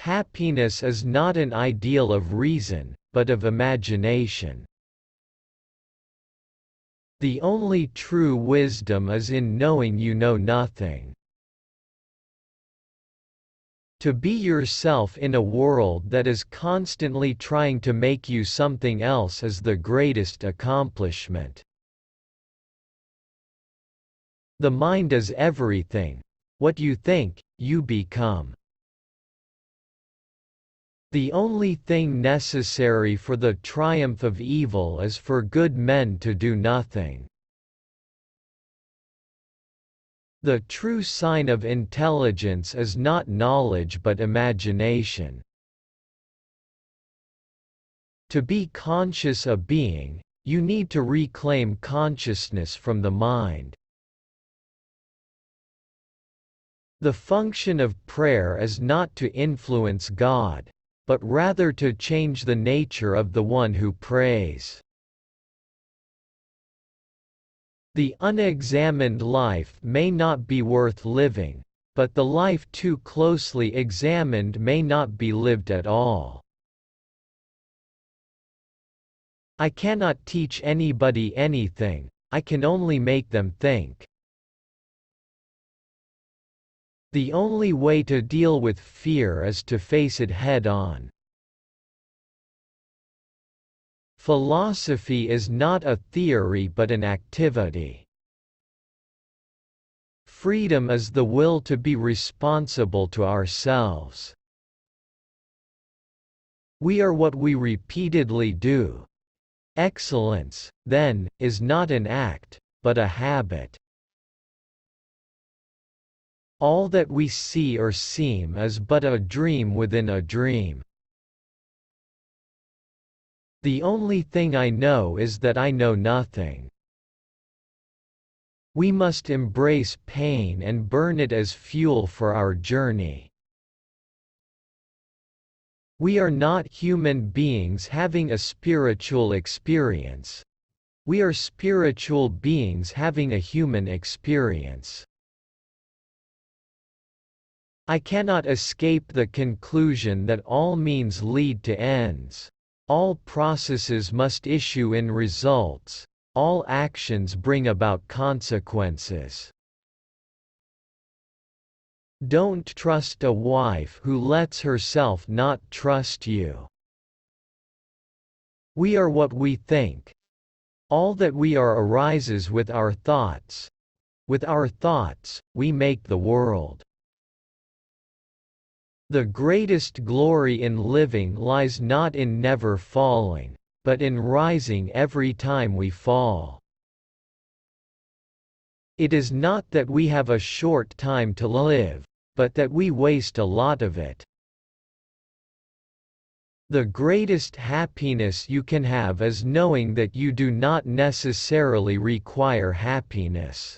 Happiness is not an ideal of reason, but of imagination. The only true wisdom is in knowing you know nothing. To be yourself in a world that is constantly trying to make you something else is the greatest accomplishment. The mind is everything. What you think, you become. The only thing necessary for the triumph of evil is for good men to do nothing. The true sign of intelligence is not knowledge but imagination. To be conscious a being, you need to reclaim consciousness from the mind. The function of prayer is not to influence God, but rather to change the nature of the one who prays. The unexamined life may not be worth living, but the life too closely examined may not be lived at all. I cannot teach anybody anything, I can only make them think. The only way to deal with fear is to face it head-on. Philosophy is not a theory but an activity. Freedom is the will to be responsible to ourselves. We are what we repeatedly do. Excellence, then, is not an act, but a habit. All that we see or seem is but a dream within a dream. The only thing I know is that I know nothing. We must embrace pain and burn it as fuel for our journey. We are not human beings having a spiritual experience. We are spiritual beings having a human experience. I cannot escape the conclusion that all means lead to ends. All processes must issue in results. All actions bring about consequences. Don't trust a wife who lets herself not trust you. We are what we think. All that we are arises with our thoughts. With our thoughts, we make the world. The greatest glory in living lies not in never falling, but in rising every time we fall. It is not that we have a short time to live, but that we waste a lot of it. The greatest happiness you can have is knowing that you do not necessarily require happiness.